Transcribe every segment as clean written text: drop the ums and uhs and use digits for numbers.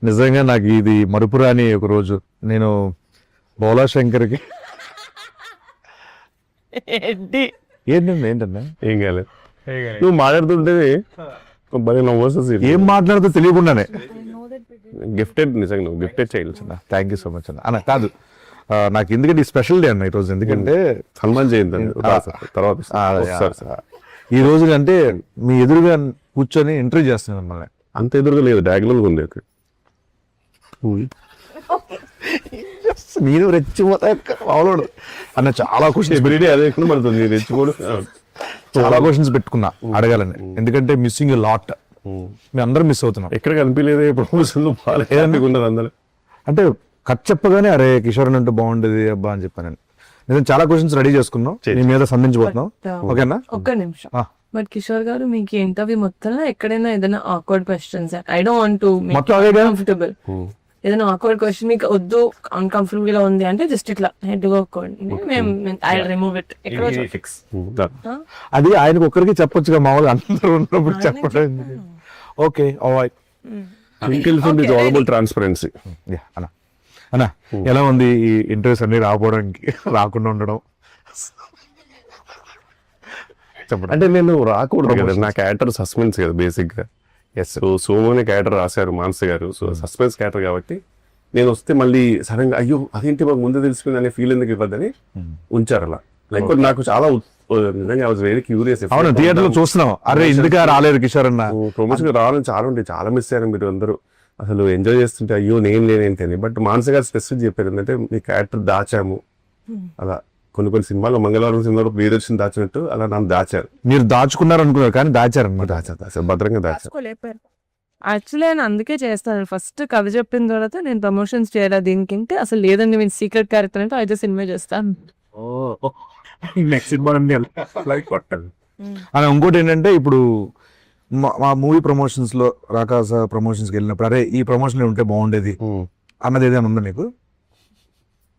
నిజంగా నాకు ఇది మరుపురాని ఒక రోజు. నేను బౌలా శంకర్కి ఏంటన్నా ఏం కాలేదు. నువ్వు మాట్లాడుతుంటే భలే నవ్వు వస్తుంది. ఏం మాట్లాడుతూ తెలియకుండానే గిఫ్టెడ్, నిజంగా నువ్వు గిఫ్టెడ్ చేయాలి. థ్యాంక్ యూ సో మచ్ అన్న. కాదు నాకు ఎందుకంటే ఈ స్పెషల్ డే అన్న ఈరోజు. ఎందుకంటే హనుమాన్ జయంతి తర్వాత ఈ రోజు అంటే మీ ఎదురుగా కూర్చొని ఇంటర్వ్యూ చేస్తున్నాను మిమ్మల్ని. అంత ఎదురుగా లేదు, డయాగ్నల్గా ఉంది. నేను రెచ్చిపోతా మామూలు అన్న. చాలా క్వశ్చన్స్ ఎవ్రీడే అదే పడుతుంది, రెచ్చిపోడు. చాలా క్వశ్చన్స్ పెట్టుకున్నా అడగాలని. ఎందుకంటే మిస్సింగ్ లాట్, మేము అందరం మిస్ అవుతున్నాం. ఎక్కడ కనిపించలేదు ప్రమోషన్లు బాగాలేదనుకున్నారు అందరూ. అంటే కట్ చెప్పగానే అరే కిషోర్ అంటే బాగుండేది అబ్బా అని చెప్పాను. నేను చాలా క్వశ్చన్స్ రెడీ చేసుకున్నాం, నీ మీద సంధించబోతున్నాం. ఓకేనా? ఒక్క నిమిషం. బట్ కిషోర్ గారు, మీకు ఇంటర్వ్యూ మొత్తంలో ఎక్కడైనా ఏదైనా awkward questions, I don't want to make comfortable, ఏదైనా ఆక్వర్డ్ క్వశ్చన్ మీకు వద్దు, అన్కంఫర్టబుల్ గా ఉంది అంటే జస్ట్ ఇట్లా హెడ్ ఐ రిమూవ్ ఇట్. అది ఆయనకు ఒక్కరికి చెప్పొచ్చుగా, మామూలుగా అందరూ ఉన్నప్పుడు చెప్పడం. Okay alright. ట్రాన్స్పరెన్సీ. అన్న అన్న ఎలా ఉంది ఈ ఇంటర్వ్యూస్ అన్ని రాకపోవడానికి, రాకుండా ఉండడం? అంటే నేను రాకూడదు కదా, నా క్యారెక్టర్ సస్పెన్స్ కదా బేసిక్ గా. సో సోమోని క్యారెక్టర్ రాశారు మానస గారు, సో సస్పెన్స్ క్యారెక్టర్ కాబట్టి నేను వస్తే మళ్ళీ సడన్ గా అయ్యో అదేంటి మాకు ముందు తెలిసిపోయింది అనే ఫీల్ ఎందుకు ఇవ్వద్దని ఉంచారు అలా. లైక్ నాకు చాలా నిజంగా వెరీ క్యూరియస్. అవును, థియేటర్ లో చూస్తున్నాం, అరే ఎందుకు రాలేదు కిషోర్ అన్న. ప్రమోషన్ రావాలని చాలా ఉండే, చాలా మిస్ అయ్యారు మీరు అందరూ. అసలు ఎంజాయ్ చేస్తుంటే అయ్యో నేను లేనేంటి అని. బట్ మానస గారు స్పెసిఫిక్ చెప్పారు ఏంటంటే మీ క్యారెక్టర్ దాచాము అలా. కొన్ని సినిమాలు మంగళవారం సినిమాలో ప్రియదర్శన్ దాచినట్టు అలా నన్ను దాచారు. మీరు దాచుకున్నారు అనుకున్నారు కానీ దాచారు అనమాట. దాచారు భద్రంగా దాచారు. యాక్చువల్లీ నేను అందుకే చేస్తాను. ఫస్ట్ కథ చెప్పిన తర్వాత నేను ప్రమోషన్స్ చేయాలి దీనికి అంటే అసలు లేదండి, నేను సీక్రెట్ క్యారెక్టర్ అంటే అయితే సినిమా చేస్తాను. నెక్స్ట్ సినిమా అని ఇంకోటి ఏంటంటే ఇప్పుడు మా మూవీ ప్రమోషన్స్ లో రాకాస ప్రమోషన్స్ కి వెళ్ళినప్పుడు అరే ఈ ప్రమోషన్ ఉంటే బాగుండేది అన్నది ఏదైనా ఉందా నీకు?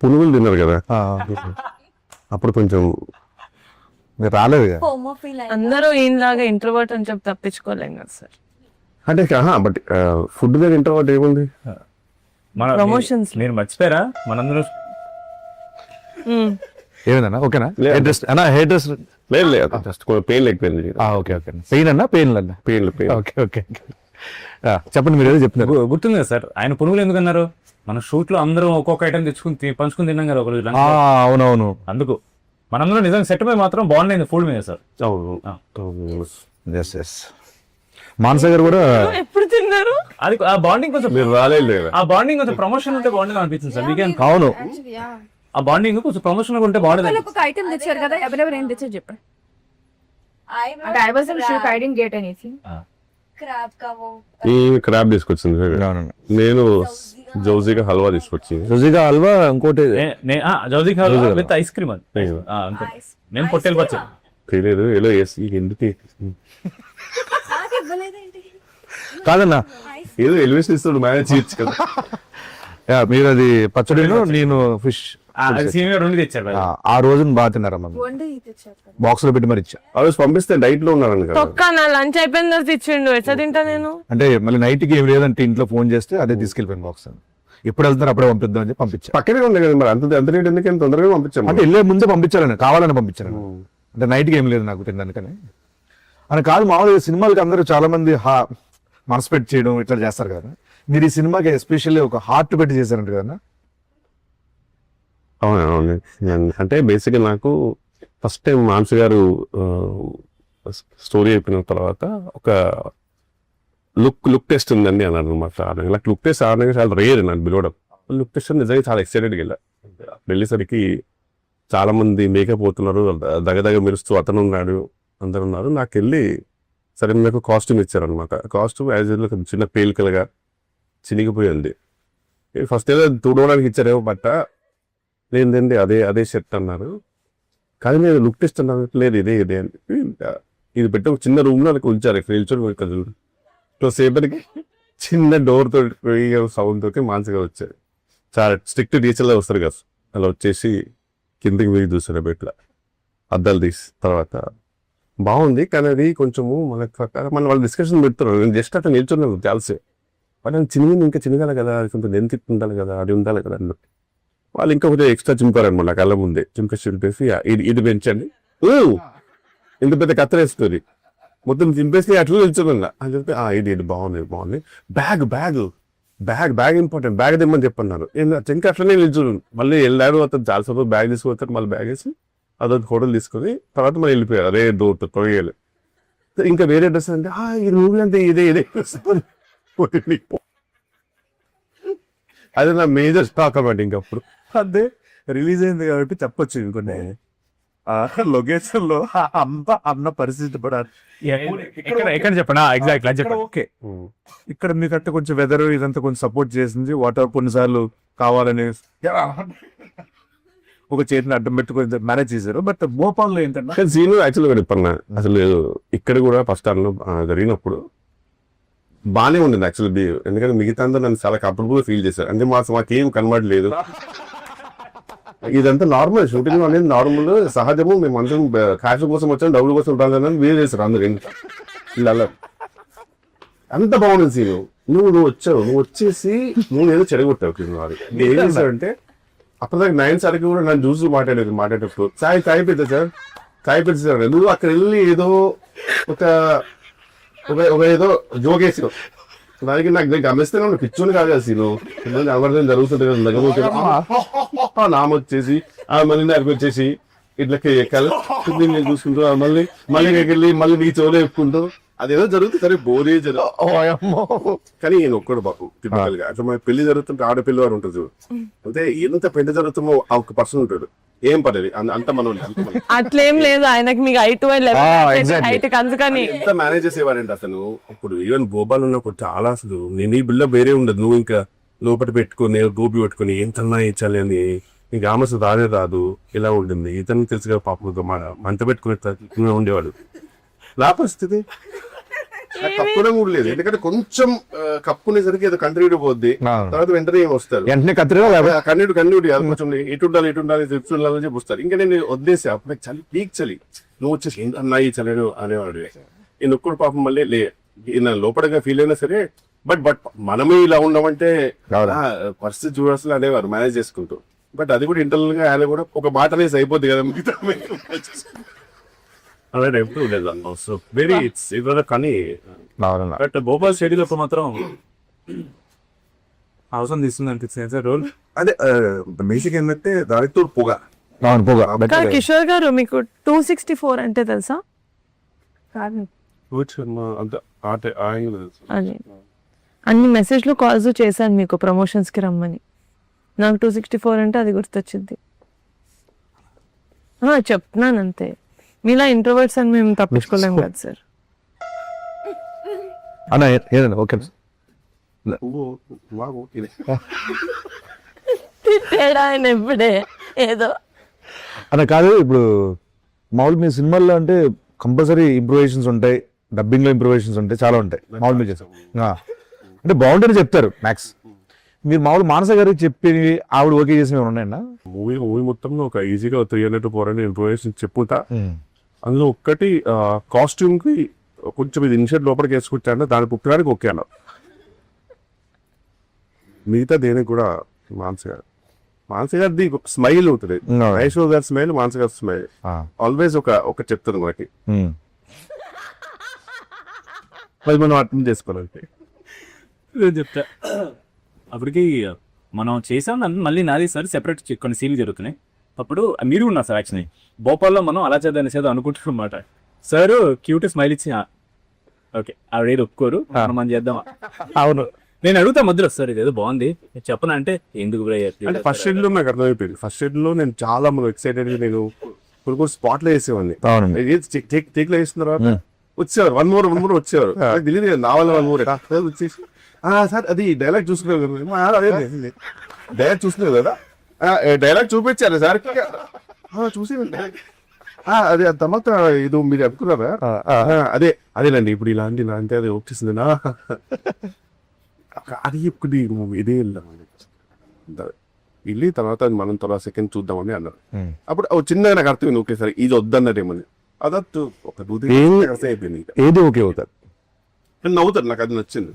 పునుగులు తిన్నారు కదా అప్పుడు కొంచెం మీరు రాలేదు. అందరూ ఈయనలాగా ఇంట్రోవర్ట్ అని చెప్పి తప్పించుకోలేం కదా సార్. అంటే బట్ ఫుడ్ దగ్గర ఇంట్రోవర్ట్ ఏముంది? ప్రమోషన్స్ మీరు మర్చిపోయారా మనందరూ? ఏమైందన్నా? ఓకేనా? హెయిర్ డ్రెస్ లేదు లేదు, జస్ట్ పెయిన్ లేకపోయింది. Okay okay. పెయిన్ అన్నా పెయిన్ అన్నా? పెయిన్. Okay okay. చెప్పండి, మీరు ఏదో చెప్తున్నారు. గుర్తుంది కదా సార్, ఆయన పునుగులు ఎందుకు అన్నారు? మన షూట్ లో అందరం ఒక్కొక్క ఐటమ్ తెచ్చుకుని పంచుకుని తిన్నాం కదా ఒకరోజు. అవునవును, అందుకు మనందరూ నిజంగా సెట్ పై మాత్రం బాగుండేది ఫుడ్ మీద సార్. మానస గారు కూడా ఎప్పుడు తిన్నారు? అది ఆ బాండింగ్ కొంచెం మీరు రాలేదు. ఆ బాండింగ్ కొంచెం ప్రమోషన్ ఉంటే బాగుండేది అనిపించింది సార్ మీకేం? అవును, ఆ బాండింగ్ కొంచెం ప్రమోషన్ ఉంటే బాగుండేది. ఒక ఐటమ్ తెచ్చారు కదా, ఎవరెవరు ఏం తెచ్చారు చెప్పండి. అంటే I was shoot, I didn't get anything. Crab తీసుకొచ్చింది, నేను జౌజీగా హల్వా తీసుకొచ్చింది. జౌజీగా హల్వా, ఇంకోటి జౌజీగా హల్వా విత్ ఐస్ క్రీమ్. అది నేను పొట్టేలు పచ్చ తెలియదు ఎలా ఎందుకు కాదన్నా, ఏదో ఎలివేషన్ ఇస్తాడు మేనేజ్ చేయొచ్చు కదా. మీరు అది పచ్చడిను నేను ఫిష్ రెండు తెచ్చారు. ఆ రోజున బాగా తిన్నారమ్మా, బాక్స్ లో పెట్టి మరి ఇచ్చా. ఆ రోజు పంపిస్తే డైట్ లో ఉన్నారని కదా. తొక్క నా లంచ్ అయిపోయిన తర్వాత ఇచ్చిండు, ఎట్లా తింటా నేను? అంటే మళ్ళీ నైట్ కి ఏం లేదంటే ఇంట్లో ఫోన్ చేస్తే అదే తీసుకెళ్ళిపోయాను బాక్స్. ఎప్పుడు వెళ్తారు అప్పుడే పంపిద్దాం అని పంపించా. పక్కనే ఉంది కదా మరి, అంత రేట్ ఎందుకు ఎంత తొందరగా పంపించాము? అంటే వెళ్ళే ముందే పంపించాలని, కావాలని పంపించాను. అంటే నైట్ కి ఏం లేదు నాకు తినడానికని అని కాదు. మామూలుగా సినిమాలకి అందరూ చాలా మంది మనసు పెట్టి చేయడం ఇట్లా చేస్తారు కదా. మీరు ఈ సినిమాకి ఎస్పెషల్లీ ఒక హార్ట్ పెట్టి చేశారంట కదా? అవును. అంటే బేసిక్గా నాకు ఫస్ట్ టైం మానస గారు స్టోరీ అయిపోయిన తర్వాత ఒక లుక్ టెస్ట్ ఉందండి అన్నారు అనమాట. నాకు లుక్ టెస్ట్ ఆడడానికి చాలా రేర్ నన్ను పిలవడం. లుక్ టెస్ట్ నిజంగా చాలా ఎక్సైటెడ్గా వెళ్ళా. వెళ్ళేసరికి చాలా మంది మేకప్ అవుతున్నారు, దగ్గర మెరుస్తూ అతను ఉన్నాడు, అందరు ఉన్నారు. నాకు వెళ్ళి సరే నాకు కాస్ట్యూమ్ ఇచ్చారనమాట. కాస్ట్యూమ్ యాజ్ యూజువల్ చిన్న పేలికలుగా చినిగిపోయింది. ఫస్ట్ ఏదో తుడవడానికి ఇచ్చారేమో బట్ట, లేదండి అదే షర్ట్ అన్నారు. కానీ నేను లుక్ టెస్ట్ అన్నాను, లేదు ఇదే అని ఇది పెట్టి ఒక చిన్న రూమ్ లో నాకు ఉంచారు. ఇక్కడ నిల్చొని సేపటికి చిన్న డోర్ తోటి సౌండ్ తోటి మానసిగా వచ్చారు. చాలా స్ట్రిక్ట్ టీచర్లో వస్తారు కదా, అలా వచ్చేసి కిందకి వెయ్యి చూసారు బెట్ల అద్దాలు తీసి. తర్వాత బాగుంది కానీ అది కొంచెము మన ప్రకారం మన వాళ్ళు డిస్కషన్ పెడుతున్నారు. నేను జస్ట్ అట్లా నిల్చున్నాను తెలిసే వాళ్ళని ఇంకా చిన్నగాలి కదా, కొంచెం లెంత్ ఉండాలి కదా, అది ఉండాలి కదా అన్నట్టు. వాళ్ళు ఇంకా కొంచెం ఎక్స్ట్రా చింపారనమాట కళ్ళ ముందే. చింపేసి ఇది పెంచండి, ఇంత పెద్ద కత్తరేస్తుంది, మొత్తం చింపేసి అట్లా నిల్చోమన్నా అని చెప్పి ఇది బాగుంది. బ్యాగ్ ఇంపార్టెంట్, బ్యాగ్ తెమ్మని చెప్పన్నారు. ఇంకా అట్లనే నిల్చున్నాను. మళ్ళీ వెళ్ళారు, అతను చాలా సేపు బ్యాగ్ తీసుకుపోతారు, మళ్ళీ బ్యాగ్ వేసి అదొక హోటల్ తీసుకొని తర్వాత మళ్ళీ వెళ్ళిపోయారు. అదే తొయ్యాలి. ఇంకా వేరే డ్రెస్ అంటే ఇది మూవీ అంటే ఇదే అదే నా మేజర్ స్టాక్ అన్నమాట. ఇంకప్పుడు అదే రిలీజ్ అయింది కాబట్టి చెప్పొచ్చు. ఇంకొన్ని లొకేషన్ లో అన్న పరిస్థితి పడాలి. ఎక్కడ చెప్పండి ఎగ్జాక్ట్ చెప్పండి. ఓకే, ఇక్కడ మీకంటే కొంచెం వెదర్ ఇదంతా కొంచెం సపోర్ట్ చేసింది. వాటర్ కొన్నిసార్లు కావాలని ఒక చేతిని అడ్డం పెట్టుకొని మేనేజ్ చేశారు. బట్ భోపాల్లో ఏంటంటే సీన్ యాక్చువల్గా చెప్పన్నా, అసలు ఇక్కడ కూడా ఫస్ట్ టైంలో జరిగినప్పుడు బాగానే ఉండింది యాక్చువల్లీ. ఎందుకంటే మిగతా అందరూ నన్ను చాలా కంఫర్టబుల్ గా ఫీల్ చేశారు. అంటే మాకేం కనబడలేదు. ఇదంతా నార్మల్, షూటింగ్ అనేది నార్మల్, సహజము. మేము అందరం క్యాష్ కోసం వచ్చాం, డబ్బుల కోసం రాదని వేరే చేశారు అందరు. ఇలా అంత బాగుంది సీను. నువ్వు వచ్చేసి నువ్వు ఏదో చెడగొట్టావు. నేను ఏం చేశాడంటే అప్పటిదాకా 9 సార్కి కూడా నన్ను చూసి మాట్లాడేటప్పుడు చాయ్ పెద్ద సార్ నువ్వు అక్కడ వెళ్ళి ఏదో ఒక ఏదో జోకేసావు. దానికి నాకు గమనిస్తే పిచ్చోని కాదు సీను. అమర్థం జరుగుతుంది కదా, నామొచ్చేసి మళ్ళీ నాకు వచ్చేసి ఇట్లకి ఎక్కాలి చూసుకుంటూ మళ్ళీ వెళ్ళి మళ్ళీ నీ చెవులో ఎక్కుంటూ అదేదో జరుగుతుంది. సరే బోరే జరుగుతుంది కానీ ఈయన ఒక్కడు బాబు టిపికల్ గా. అట్లా మన పెళ్లి జరుగుతుంటే ఆడపిల్లి వారు ఉంటుంది చూడు, అంటే ఎంత పెళ్లి జరుగుతుందో ఆ ఒక పర్సన్ ఉంటాడు. ఏం పడేది అంత మనం అట్లేం లేదు ఆయనకి. మీకు హైట్ అందుకని ఎంత మేనేజ్ చేసేవాడంటే అసలు. ఇప్పుడు ఈవెన్ భోపాల్ ఉన్నప్పుడు చాలా అసలు నేను ఈ బిల్డప్ వేరే ఉండదు. నువ్వు ఇంకా లోపల పెట్టుకుని గోపి పెట్టుకుని ఎంతన్నా ఇచ్చాలి అని నీకు ఆమె రానే రాదు. ఇలా ఉంటుంది. ఇతను తెలుసుగా పాపం మంట పెట్టుకుని ఉండేవాడు. నా పరిస్థితి కప్పునే కూడా లేదు. ఎందుకంటే కొంచెం కప్పునేసరికి ఏదో కంటిన్యూటీ పోద్ది, తర్వాత వెంటనే వస్తారు కంటిన్యూటీ కొంచెం ఇటు ఉండాలి చెప్పి వస్తారు. ఇంకా నేను వద్దేసి అప్పుడు చలి పీక్ చలి. నువ్వు వచ్చేసి అన్నాయి చలేడు అనేవాడు. నేను ఒక్కడు పాపం మళ్ళీ లోపలగా ఫీల్ అయినా సరే బట్ మనమే ఇలా ఉండమంటే పరిస్థితి చూడాల్సి అనేవారు మేనేజ్ చేసుకుంటూ. బట్ అది కూడా ఇంటర్నల్ గా ఆయన కూడా ఒక మాట అనేసి అయిపోద్ది కదా మిగతా. కానీ బట్ భోపాల్ షెడ్యూల్ అప్పుడు మాత్రం అవసరం తీస్తుంది అనిపిస్తుంది రోల్. అదే బేసిక్ ఏంటంటే దానితో పొగ. కిషోర్ గారు మీకు 264 అంటే తెలుసా? అన్ని మెసేజ్లు కాల్స్ చేశాను మీకు ప్రమోషన్స్ కి రమ్మని. నాకు 264 అంటే అది గుర్తొచ్చింది. చెప్తున్నాను అంతే. మీలా ఇంట్రోవర్ట్స్ అని మేము తప్పించుకోలేము కదా సార్. అన్న ఏదన్నా ఓకే తేడా ఆయన ఎప్పుడే ఏదో అన్న కాదు. ఇప్పుడు మామూలు మీ సినిమాల్లో అంటే కంపల్సరీ ఇంప్రూవేషన్స్ ఉంటాయి, డబ్బింగ్ లో ఇంప్రూవేషన్స్ ఉంటాయి, చాలా ఉంటాయి. మామూలు మీరు చేస్తాం అంటే బాగుంటేనే చెప్తారు మ్యాక్స్. మీరు మామూలు మానస గారికి చెప్పి ఆవిడ ఓకే చేసి ఉన్నాయన్నా? మూవీ మొత్తంలో ఒక ఈజీగా 300 to 400 ఇంప్రూవేషన్ చెప్పుతా. అందులో ఒక్కటి కాస్ట్యూమ్ కి కొంచెం ఇది ఇన్షర్ట్ లోపలికి వేసుకుంటాను, దాని పుట్టడానికి ఓకే అన్న. మిగతా దేనికి కూడా మానస గారిది స్మైల్ ఉంటుంది. ఐశ్వర్య గారి స్మైల్, మానస గారి స్మైల్ ఆల్వేస్ ఒక చెప్తుంది మనకి. అది మనం అర్థం చేసుకోవాలంటే చెప్తా. అప్పటికి మనం చేసాం మళ్ళీ నాది సార్ సెపరేట్ కొన్ని సీన్లు జరుగుతున్నాయి. అప్పుడు మీరు ఉన్నారు సార్. యాక్చువల్లీ భోపాల్లో మనం అలా చేద్దాం అనుకుంటున్నాం అన్నమాట. సార్ క్యూట్ స్మైల్ ఇచ్చి ఓకే ఆవిడ ఒప్పుకోరు, మనం చేద్దామా? అవును, నేను అడుగుతా మధ్యలో సార్ ఇదేదో బాగుంది చెప్పనా అంటే ఎందుకు అంటే ఫస్ట్ షెడ్ లో నాకు అర్థమైపోయింది. ఫస్ట్ షెడ్ లో నేను చాలా ఎక్సైటెడ్ గా నేను కొన్ని స్పాట్ లో వేసేవాడిని. టేక్ లో వేసిన తర్వాత వచ్చేవారు వన్ మోర్ వచ్చేవారు. తెలియదు నా వల్ల 1 more వచ్చేసి సార్ అది డైలాగ్ చూసుకునే డైలాగ్ చూసుకునే కదా, డైలాగ్ చూపించారు సార్ చూసి అదే తర్వాత ఇది మీరు అనుకున్నారా? అదేనండి ఇప్పుడు ఇలాంటి అది వచ్చేసింది నా అది ఇప్పుడు ఇదే వెళ్ళి తర్వాత మనం త్వరగా సెకండ్ చూద్దామని అన్నారు. అప్పుడు చిన్నగా నాకు అర్థమైంది ఓకే సార్ ఇది వద్దన్నదేమని. అదట్టు ఒక అయిపోయింది. ఏది ఓకే అవుతారు నవ్వుతారు, నాకు అది నచ్చింది.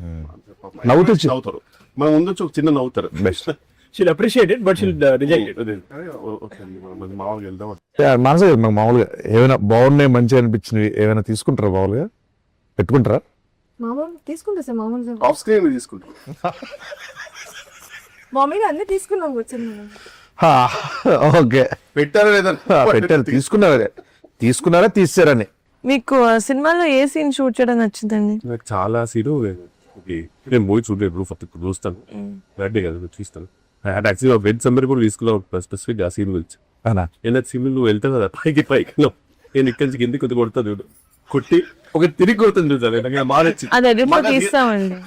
నవ్వుతూ నవ్వుతారు, మనం ఉండొచ్చు ఒక చిన్న నవ్వుతారు. Best. She'll appreciate it but she'll reject it. మామూలుగా వెళ్దాం. మనసు మాకు మామూలుగా ఏమైనా బాగున్నాయి మంచిగా అనిపించినవి ఏమైనా తీసుకుంటారా మామూలుగా పెట్టుకుంటారా? మామూలు తీసుకుంటా సార్, మామూలు ఆఫ్ స్క్రీన్ తీసుకుంటాం. మామూలుగా అన్ని తీసుకున్నాం కూర్చొని. ఓకే, పెట్టారా లేదా? పెట్టారు. తీసుకున్నారా తీసారని. మీకు సినిమాలో ఏ సీన్ షూట్ చేయడం నచ్చిందండి? నాకు చాలా సీను నేను మూవీ చూడలేదు, రూఫ్ ఇప్పుడు చూస్తాను, బర్త్డే కదా చూస్తాను. యాక్చువల్లీ వెజ్ సమ్మర్ కూడా తీసుకున్నావు స్పెసిఫిక్ ఆ సీన్ గురించి. అవునా? ఏదైనా సీన్ నువ్వు వెళ్తావు కదా పైకి నేను ఇక్కడి నుంచి కిందికి కొద్ది కొడతా చూడు, కొట్టి ఒక తిరిగి కొడుతుంది చూసాను, నాకు మారచ్చింది. అది ఎడిట్ లో తీస్తామండి.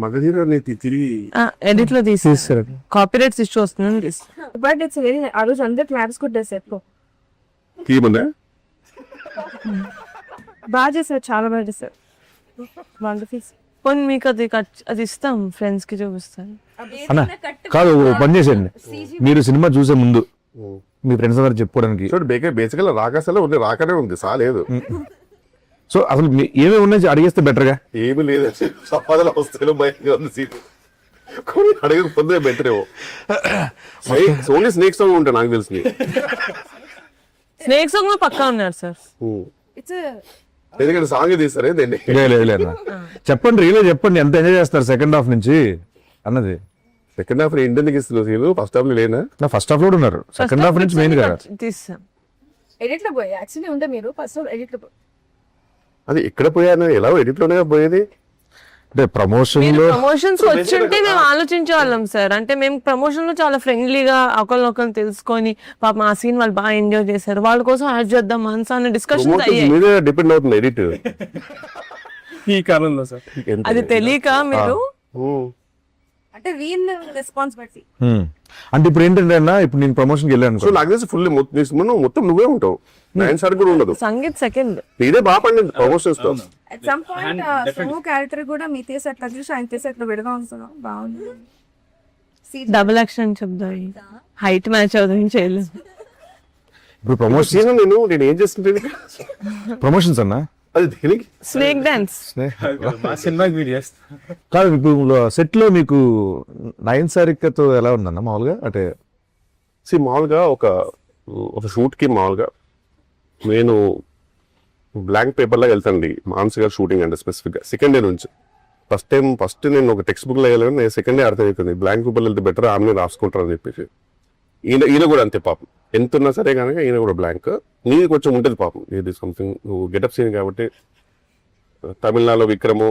మగధీర తిరిగి ఎడిట్ లో తీసేస్తారు, కాపీరైట్స్ ఇష్యూ వస్తుందని తీస్తాం. బట్ ఇట్స్ వెరీ, ఆ రోజు అందరు క్లాప్స్ కొట్టారు సార్. తీయమన్నా బాగా చేశారు, చాలా బాగా చేశారు. వండర్ఫుల్. పోనీ మీకు అది ఇస్తాం, ఫ్రెండ్స్ కి చూపిస్తాను. అన్న కాదు, ఓ పని చేసేయండి. మీరు సినిమా చూసే ముందు మీ ఫ్రెండ్స్ అందరు చెప్పుకోవడానికి చూడు బేసికల్ రాకాసలో ఉంది, రాకనే ఉంది, సాలేదు. సో అసలు ఏమేమి ఉన్నాయి అడిగేస్తే బెటర్గా. ఏమి లేదు, సంపాదన వస్తే బయటగా ఉంది సీన్ కొన్ని అడగకపోతే బెటర్ ఏమో. ఓన్లీ స్నేక్ సాంగ్ ఉంటాయి నాకు తెలిసి. స్నేక్ సాంగ్ లో పక్కా ఉన్నారు సార్. ఇట్స్ ఎందుకంటే సాంగ్ తీస్తారే దీన్ని. లేదు చెప్పండి, రియల్ చెప్పండి ఎంత ఎంజాయ్ చేస్తారు సెకండ్ హాఫ్ నుంచి అన్నది. సెకండ్ హాఫ్ ఇండియన్ ఇస్తున్నారు సీన్, ఫస్ట్ హాఫ్ లో లేనా? నా ఫస్ట్ హాఫ్ లో కూడా ఉన్నారు, సెకండ్ హాఫ్ నుంచి మెయిన్ గా తీస్తాం. ఎడిట్ లో పోయి యాక్చువల్లీ ఉందా మీరు ఫస్ట్ ఎడిట్ లో అది ఎక్కడ పోయాను, ఎలా ఎడిట్ లోనే పోయేది. అంటే ప్రమోషన్ లో ప్రమోషన్స్ వచ్చుంటే మేము ఆలోచించే వాళ్ళం సార్. అంటే మేము ప్రమోషన్ లో చాలా ఫ్రెండ్లీగా ఒకరినొకరు తెలుసుకొని పాపం ఆ సీన్ వాళ్ళు బాగా ఎంజాయ్ చేశారు, వాళ్ళ కోసం యాడ్ చేద్దాం మనసు అన్న డిస్కషన్స్ అయ్యాయి. మీదే డిపెండ్ అవుతుంది ఎడిట్ ఈ కాలంలో సార్. అది తెలియక మీరు అంటే వీన్ రెస్పాన్సిబిలిటీ. అంటే ఇప్పుడు ఏంటంటే అన్న, ఇప్పుడు నేను ప్రమోషన్కి వెళ్ళాను సో నాకు తెలిసి ఫుల్ మొత్తం నువ్వే ఉంటావు, నైన్ సార్ కూడా ఉండదు. సంగీత్ సెకండ్ నీదే బాగా పండింది ప్రమోషన్స్ తో. At some point Somu character కూడా మీ తీసి అట్లా చూసి ఆయన తీసి అట్లా విడగా ఉంటున్నాం, బాగుంది. డబుల్ యాక్షన్ చెప్దాం, హైట్ మ్యాచ్ అవుతుంది చేయలేదు. ఇప్పుడు ప్రమోషన్ నేను ఏం చేస్తుంటే ప్రమోషన్స్ అన్న అది దేనికి స్నేక్ డాన్స్ సినిమాకి వీడియోస్ కాదు. ఇప్పుడు సెట్ లో మీకు నయన్ సారికతో ఎలా ఉందన్న మామూలుగా? అంటే మామూలుగా ఒక షూట్ కి మామూలుగా నేను బ్లాంక్ పేపర్ లాగా వెళ్తానండి. మానసి గారు షూటింగ్ అంటే స్పెసిఫిక్ గా సెకండ్ డే నుంచి ఫస్ట్ నేను ఒక టెక్స్ట్ బుక్ లో వెళ్ళాను, నేను సెకండ్ డే అర్థమవుతుంది బ్లాంక్ పేపర్ వెళ్తే బెటర్, ఆమె రాసుకుంటారు అని చెప్పేసి. ఈయన కూడా అంతే పాపం, ఎంత ఉన్నా సరే కనుక ఈయన కూడా బ్లాంక్. నీది కొంచెం ఉంటుంది పాపం, ఇది సంథింగ్ నువ్వు గెటప్ సీన్ కాబట్టి. తమిళనాడులో విక్రము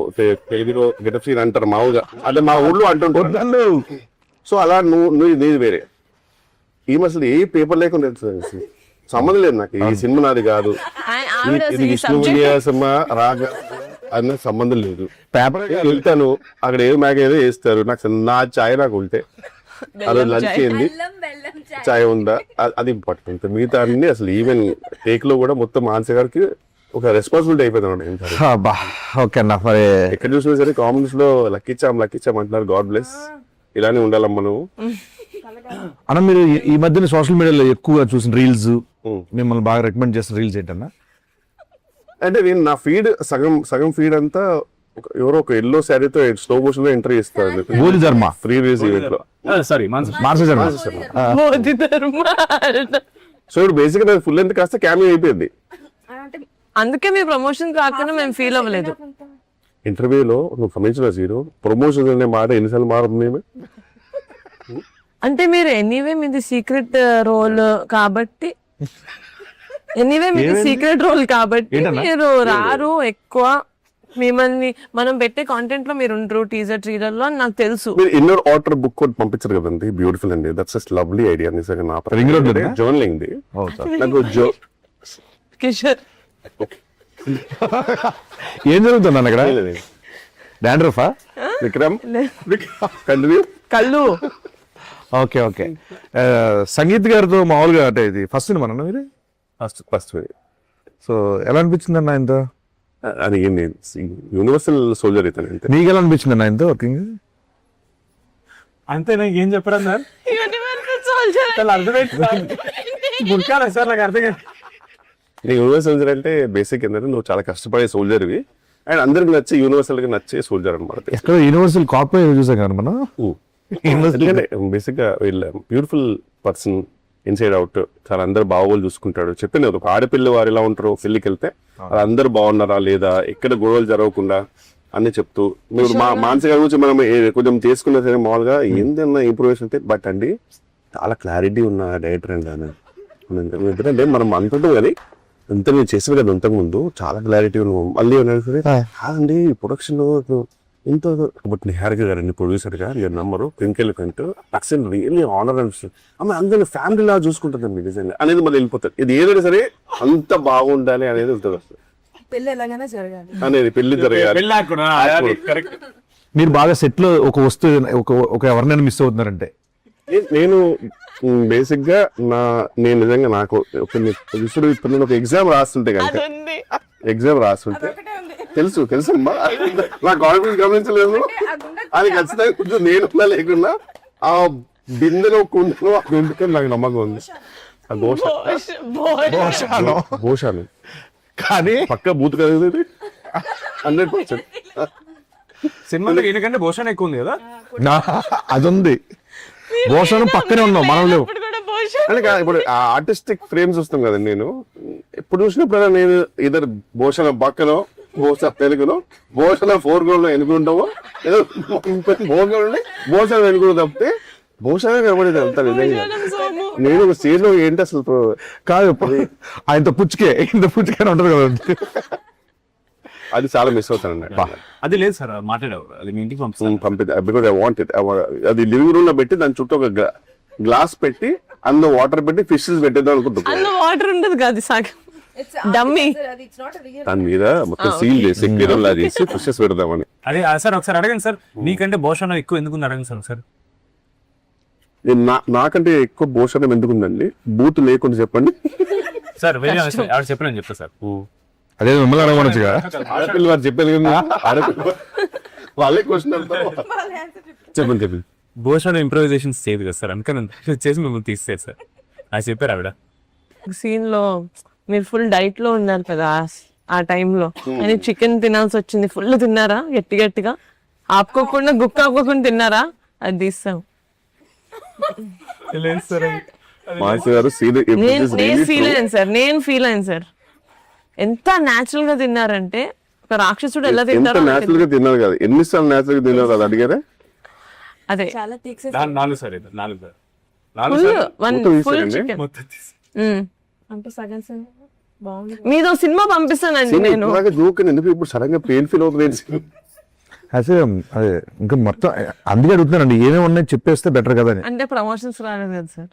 తెలుగులో గెటప్ సీన్ అంటారు మామూలుగా, అంటే మా ఊళ్ళో అంటుంటారు. సో అలా నీది వేరే. ఈమె అసలు ఏ పేపర్ లేకుండా సంబంధం లేదు నాకు, ఈ సినిమా నాది కాదు, ఇది విష్ణు విన్యాసమా రాగా అన్న సంబంధం లేదు. పేపర్ వెళ్తాను అక్కడ ఏదో మ్యాగ్ ఏదో వేస్తారు, నాకు నా ఛాయ్ నాకు ఉంటే అలా లంచ్ ఏంది ఛాయ్ ఉందా అది ఇంపార్టెంట్. మిగతా అన్ని అసలు ఈవెన్ టేక్ లో కూడా మొత్తం మానస గారికి ఒక రెస్పాన్సిబిలిటీ అయిపోయింది. ఓకే అన్న, మరి ఎక్కడ చూసినా సరే కామెంట్స్ లో లక్కిచ్చాం అంటున్నారు. గాడ్ బ్లెస్, ఇలానే ఉండాలమ్మా నువ్వు. అన్న మీరు ఈ మధ్యన సోషల్ మీడియాలో ఎక్కువగా చూసిన రీల్స్, మిమ్మల్ని బాగా రికమెండ్ చేసిన రీల్స్ ఏంటన్నా? అంటే నేను నా ఫీడ్ సగం ఫీడ్ అంతా ఎవరో ఒక ఎల్లో శారీతో స్లో మోషన్ లో ఎంటర్ చేస్తారు బోధి ధర్మ ఫ్రీ రిలీజ్ ఈవెంట్ లో. సారీ మార్చ శర్మ. మోదీ ధర్మ. సో ఇప్పుడు బేసిక్ గా ఫుల్ లెంత్ కాస్త క్యామియో అయిపోయింది. అందుకే మీ ప్రమోషన్ రాకుండా మేము ఫీల్ అవ్వలేదు. ఇంటర్వ్యూలో నువ్వు గమనించిన జీరో ప్రమోషన్ అనే మాట ఎన్నిసార్లు మారుతుంది. అంటే మీరు ఎనీవే మీది సీక్రెట్ రోల్ కాబట్టి మీరు రారు ఎక్కువ. మిమ్మల్ని మనం పెట్టే కాంటెంట్ లో మీరు ఉండరు టీజర్ ట్రీలర్ లో అని నాకు తెలుసు. మీరు ఇన్నర్ ఆర్డర్ బుక్ కూడా పంపించారు కదండి, బ్యూటిఫుల్ అండి. That's just lovely idea. నిజంగా నా రింగ్ రోడ్ జర్నలింగ్ ది నాకు కిషోర్ ఏం జరుగుతుంది అన్న ఇక్కడ? డాండ్రఫా విక్రమ్ కంటిన్యూ కళ్ళు. ఓకే సంగీత్ గారితో మామూలుగా అంటే ఇది ఫస్ట్ సినిమా అన్న మీరు? ఫస్ట్ సో ఎలా అనిపించింది అన్న ఇంత? అది యూనివర్సల్ సోల్జర్ అవుతాను అంతే. నీకు ఎలా అనిపించింది అన్న ఇంత వర్కింగ్? అంతే, నాకు ఏం చెప్పడం సార్, గుర్కాల సార్ నాకు అర్థం కాదు. యూనివర్సల్ సోల్జర్ అంటే బేసిక్ ఏంటంటే నువ్వు చాలా కష్టపడే సోల్జర్వి, అండ్ అందరికి నచ్చే యూనివర్సల్ గా నచ్చే సోల్జర్ అనమాట. ఎక్కడ యూనివర్సల్ కాపీ చూసాం కదా మనం. ఎందుకంటే బేసిక్ గా వీళ్ళ బ్యూటిఫుల్ పర్సన్ ఇన్సైడ్ అవుట్, చాలా అందరు బాగోలు చూసుకుంటాడు. చెప్పిన ఒక ఆడపిల్ల వారు ఎలా ఉంటారో పెళ్లికి వెళ్తే అందరు బాగున్నారా లేదా, ఎక్కడ గొడవలు జరగకుండా అన్ని చెప్తూ మీరు మానసిక గురించి మనం కొంచెం చేసుకున్నా సరే మామూలుగా ఏందన్నా ఇంప్రూవేషన్ అయితే. బట్ అండి చాలా క్లారిటీ ఉన్న డైరెక్టర్ అండి ఆయన. ఎందుకంటే మనం అంటుంటాం కానీ అంత నేను చేసిన కదా అంతకు ముందు చాలా క్లారిటీ ఉన్నాం. మళ్ళీ కాదండి ప్రొడక్షన్ ఇంత బట్ నిహారిక గారండి ప్రొడ్యూసర్ గా మీరు నమ్మరు ట్వింకిల్ కంటూ అక్సెంట్ రియల్లీ ఆనర్ అనిపిస్తుంది. ఆమె అందరినీ ఫ్యామిలీ లా చూసుకుంటుందండి నిజంగా అనేది మళ్ళీ వెళ్ళిపోతుంది. ఇది ఏదైనా సరే అంత బాగుండాలి అనేది ఉంటుంది అసలు పెళ్లి ఎలాగైనా జరగాలి అనేది పెళ్లి జరగాలి. మీరు బాగా సెట్ లో ఒక వస్తువు ఒక ఎవరినైనా మిస్ అవుతున్నారంటే నేను బేసిక్ గా నేను నిజంగా నాకు ఇప్పుడు నేను ఒక ఎగ్జామ్ రాస్తుంటే కనుక ఎగ్జామ్ రాస్తుంటే తెలుసమ్మా నా కాన్ఫిడెన్స్ గమనించలేదు. అది ఖచ్చితంగా కొంచెం నేను లేకున్నా ఆ బిందెలో కుండలో అందుకని నాకు నమ్మకం ఉంది. ఆ భోషాను కానీ పక్క బూత్ కదా 100%. సినిమాలో ఎందుకంటే భూషణ్ ఎక్కువ ఉంది కదా. అది ఉంది, భోషణం పక్కనే ఉన్నాం మనం లేవు. అంటే ఇప్పుడు ఆర్టిస్టిక్ ఫ్రేమ్స్ వస్తాం కదండి. నేను ఎప్పుడు చూసినప్పుడు నేను ఇద్దరు భూషణ పక్కనో భూషణ తెలుగులో భూషణ 4 గ్రౌండ్ ఎన్నుకుంటామో ఏదో 4 గ్రౌండ్ భూషణ ఎన్నుకుంటూ తప్పితే భూషణ కనబడేది అంతా నిజంగా. నేను ఒక స్టేజ్ లో ఏంటి అసలు కాదు ఆయనతో పుచ్చుకే ఇంత పుచ్చుకే ఉంటది కదా, అది చాలా మిస్ అవుతానండి. అది లేదు సార్ మాట్లాడేవారు, అది మీ ఇంటికి పంపిద్దాం బికాజ్ ఐ వాంట్ ఇట్. అది లివింగ్ రూమ్ లో పెట్టి దాని చుట్టూ ఒక గ్లాస్ పెట్టి అందులో వాటర్ పెట్టి ఫిషెస్ పెట్టేద్దాం అనుకుంటున్నాను. వాటర్ ఉండదు కాదు సాగు డమ్మీ దాని మీద మొత్తం సీల్ చేసి కిరణ్ చేసి ఫిషెస్ పెడదామని. అదే సార్ ఒకసారి అడగండి సార్, నీకంటే భూషణం ఎక్కువ ఎందుకు అడగండి సార్ ఒకసారి. నాకంటే ఎక్కువ భూషణం ఎందుకుందండి, బూత్ లేకుండా చెప్పండి సార్. వేరే ఆవిడ చెప్పలేని చెప్తా సార్. అదే మిమ్మల్ని అడగమనొచ్చుగా. ఆడపిల్ల వారు చెప్పారు కదా, ఆడపిల్ల వాళ్ళే క్వశ్చన్ చెప్పండి. భూషణ్ ఇంప్రూవైజేషన్స్ చేయదు కదా సార్, అందుకని చేసి మిమ్మల్ని తీసేది సార్ అది చెప్పారు ఆవిడ. సీన్ లో మీరు ఫుల్ డైట్ లో ఉన్నారు కదా ఆ టైంలో, అని చికెన్ తినాల్సి వచ్చింది. ఫుల్ తిన్నారా గట్టిగా ఆపుకోకుండా గుక్క ఆపుకోకుండా తిన్నారా? అది తీస్తాం. నేను ఫీల్ అయ్యాను సార్. ఎంత న్యాచురల్ గా తిన్నారంటే ఒక రాక్షసుడు ఎలా తింటారో న్యాచురల్ గా తిన్నారు కదా. ఎన్నిసార్లు న్యాచురల్ గా తిన్నారు కదా అడిగారా? అదే 4 సార్, 4 ఫుల్ చికెన్ మీదో సినిమా పంపిస్తానండి నేను. ఎందుకు ఇప్పుడు సడన్ గా పెయిన్ ఫీల్ అవుతుంది? అదే ఇంకా మొత్తం అందుకే అడుగుతున్నానండి, ఏమేమి ఉన్నాయి చెప్పేస్తే బెటర్ కదా అని. అంటే ప్రమోషన్స్ రాలేదు కదా సార్.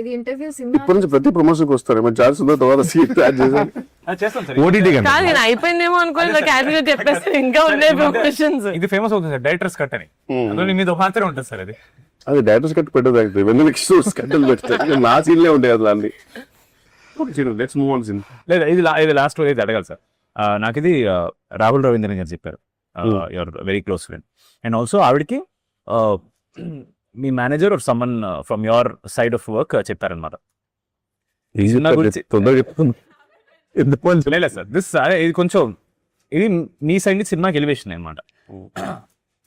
ఇది ఇంటర్వ్యూ ఇప్పటి నుంచి ప్రతి ప్రమోషన్ కి వస్తారు. ఓటీటీ కాదు నేను అయిపోయిందేమో అనుకోని క్యాజువల్ చెప్పేస్తే ఇంకా ఉన్నాయి ప్రమోషన్స్. ఇది ఫేమస్ అవుతుంది సార్ డైరెక్టర్స్ కట్ అని, అందులో మీద ఒక మాత్రమే ఉంటుంది సార్. అది డైరెక్టర్స్ కట్ పెట్టదు, వెన్నెల కట్టలు పెడతారు. నా సీన్లే ఉంటాయి అసలు అన్ని. లేదా ఇది లాస్ట్ ఇది అడగాలి సార్. నాకు ఇది రాహుల్ రవీంద్రన్ గారు చెప్పారు, your very close friend. And also ఆవిడకి మీ manager or someone from your side of work చెప్పారనమాట. లేదు సార్ దిస్ ఇది కొంచెం ఇది మీ సైడ్ నుంచి సినిమాకి ఎలివేషన్ అనమాట.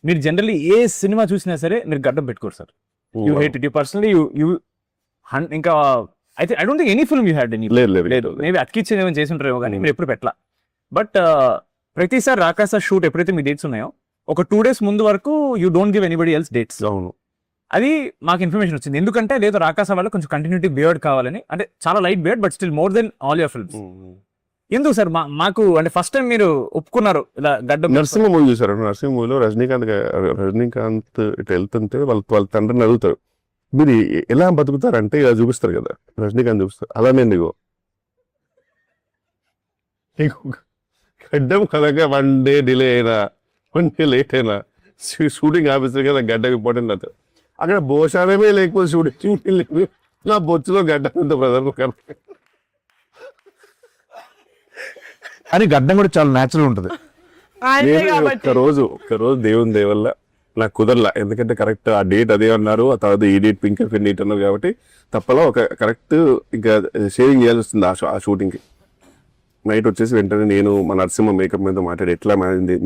మీరు జనరల్లీ ఏ సినిమా చూసినా సరే మీరు గడ్డం పెట్టుకోరు sir. You hate it, you personally you ఇంకా అయితే I don't think any film you had any. లేదు మేబీ అతికిచ్చేది ఏమైనా చేసి ఉంటారేమో కానీ మీరు ఎప్పుడు పెట్టలా. బట్ ప్రతిసారి రాకాస షూట్ ఎప్పుడైతే మీ డేట్స్ ఉన్నాయో ఒక 2 days ముందు వరకు you don't give anybody else dates. అవును, అది మాకు ఇన్ఫర్మేషన్ వచ్చింది. ఎందుకంటే లేదు రాకాస వల్ల కొంచెం కంటిన్యూటీ బియర్డ్ కావాలని, అంటే చాలా light beard but still more than all your films. ఎందుకు సార్ మాకు అంటే ఫస్ట్ టైం మీరు ఒప్పుకున్నారు ఇలా గడ్డ? నరసింహ మూవీ చూసారు. నరసింహ మూవీలో రజనీకాంత్ ఇట్లా వెళ్తుంటే వాళ్ళ తండ్రిని అడుగుతారు, మీరు ఎలా బతుకుతారంటే ఇలా చూపిస్తారు కదా, రజనీకాంత్ చూపిస్తారు. అలానే నీకు గడ్డం కదగా 1 day డిలే అయినా 1 day లేట్ అయినా షూటింగ్ ఆఫీసర్ కదా గడ్డం ఇంపార్టెంట్ అవుతుంది. అక్కడ భోషానమే లేకపోతే షూటింగ్ లేదు. నా బొచ్చులో గడ్డం ఉంది బ్రదర్. అని గడ్డం కూడా చాలా న్యాచురల్ ఉంటుంది. ఒక్కరోజు దేవుని దేవల్ల నాకు కుదరలా, ఎందుకంటే కరెక్ట్ ఆ డేట్ అదే అన్నారు, ఆ తర్వాత ఈ డేట్ పింక్ అండ్ డేట్ అన్నారు కాబట్టి తప్పలా ఒక కరెక్ట్ ఇంకా షేవింగ్ చేయాల్సి వస్తుంది ఆ షూటింగ్ కి. నైట్ వచ్చేసి వెంటనే నేను మా నరసింహ మేకప్ మీద మాట్లాడి ఎట్లా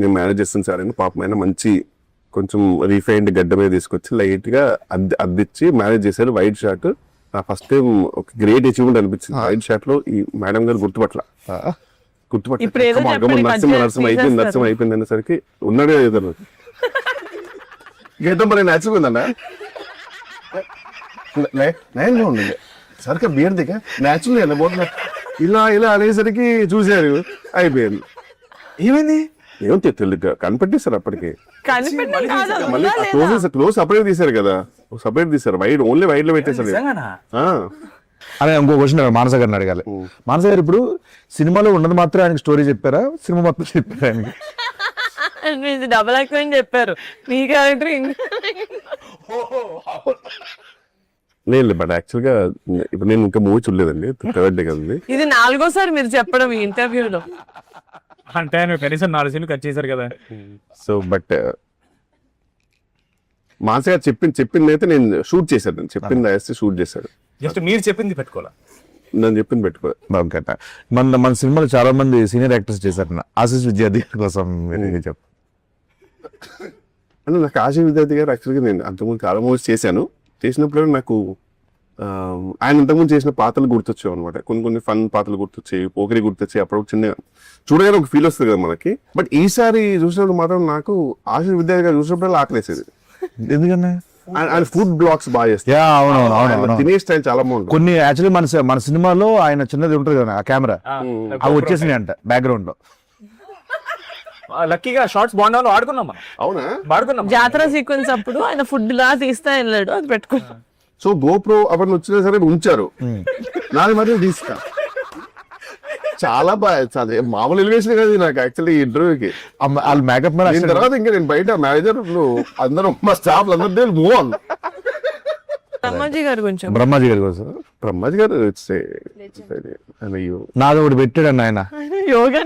నేను మేనేజ్ చేస్తాను సార్ అని పాపం ఆయన మంచి కొంచెం రీఫైన్డ్ గడ్డ మీద తీసుకొచ్చి లైట్ గా అద్దిచ్చి మేనేజ్ చేశారు. వైట్ షార్ట్ నా ఫస్ట్ టైం ఒక గ్రేట్ అచీవ్మెంట్ అనిపించింది. వైట్ షార్ట్ లో ఈ మేడం గారు గుర్తుపట్ల ఇప్పుడు ఏదో చెప్పండి, నరసింహ అయిపోయింది అనేసరికి ఉన్నాడే ఏదో గీతం మరి నచ్చిపోయిందన్న నేను ఉండండి సరిగ్గా బియర్ దిగా న్యాచురల్ ఇలా ఇలా అనేసరికి చూశారు అయిపోయింది. ఏమైంది? ఏమో తెలియదు కనిపెట్టేశారు అప్పటికి. కనిపెట్టడం కాదు, మళ్ళీ ఉందా లేదా? క్లోజ్ సపరేట్ తీశారు కదా, సపరేట్ తీశారు. వైడ్ ఓన్లీ వైడ్ లో పెట్టేశారు. ఆ. అదే ఇంకో క్వశ్చన్ మానస గారిని అడగాలి. మానస గారు ఇప్పుడు సినిమాలో ఉన్నది మాత్రం ఆయనకి స్టోరీ చెప్పారా, సినిమా మొత్తం చెప్పారా ఆయనకి? ఇది డబల్ యాక్టింగ్ చెప్పారు మీ క్యారెక్టర్. లేదు బట్ యాక్చువల్ గా ఇప్పుడు నేను ఇంకా మూవీ చూడలేదండి, థర్డ్ డే కదండి. ఇది 4గోసారి మీరు చెప్పడం ఈ ఇంటర్వ్యూలో. అంటే ఆయన కనీసం 4 సీన్లు కట్ చేశారు కదా. సో బట్ మానస గారు చెప్పింది అయితే నేను షూట్ చేశాను, నేను చెప్పింది వేస్తే షూట్ చేశాడు. జస్ట్ మీరు చెప్పింది పెట్టుకోవాలా, నేను చెప్పింది పెట్టుకో. బాగుంట మన సినిమాలో చాలా మంది సీనియర్ యాక్టర్స్ చేశారు. ఆశీష్ విద్యార్థి కోసం చెప్పు. అంటే నాకు ఆశీష్ విద్యార్థి గారు యాక్చువల్గా నేను అంతకుముందు చాలా మూవీస్ చేశాను. చేసినప్పుడు నాకు ఆయన ఇంతకుముందు చేసిన పాత్రలు గుర్తొచ్చావు అనమాట. కొన్ని ఫన్ పాత్రలు గుర్తొచ్చాయి, పోకరి గుర్తొచ్చాయి. అప్పుడు చిన్న చూడగానే ఒక ఫీల్ వస్తుంది కదా మనకి. బట్ ఈసారి చూసినప్పుడు మాత్రం నాకు ఆశీష్ విద్యార్థి గారు చూసినప్పుడు ఆకలేసేది. ఎందుకన్నా? ఆయన ఫుడ్ బ్లాగ్స్ బాగా చేస్తారు. అవును తినే స్టైల్ చాలా బాగుంటుంది. కొన్ని యాక్చువల్లీ మన సినిమాలో ఆయన చిన్నది ఉంటుంది కదా, ఆ కెమెరా అవి వచ్చేసినాయి అంట బ్యాక్గ్రౌండ్ లో. లక్కీగా షార్ట్స్ బాగుండాలో ఆడుకున్నాం మనం. అవునా? వాడుకున్నాం. జాతర సీక్వెన్స్ అప్పుడు ఆయన ఫుడ్ లా తీస్తా వెళ్ళాడు, అది పెట్టుకున్నాం. సో గోప్రో అవన్నీ వచ్చినా సరే ఉంచారు. నాది మాత్రం తీసుకా చాలా బాగా మామూలు ఎలివేషన్ కదా నాకు యాక్చువల్లీ ఇంటర్వ్యూకి. వాళ్ళు మేకప్ దీని తర్వాత ఇంకా నేను బయట మేనేజర్ అందరం మా స్టాఫ్ అందరూ మూవ్ ఆన్. బ్రహ్మాజీ గారు కొంచెం బ్రహ్మాజీ గారి కోసం బ్రహ్మాజీ గారు నాది ఒకటి పెట్టాడు ఆయన. యోగా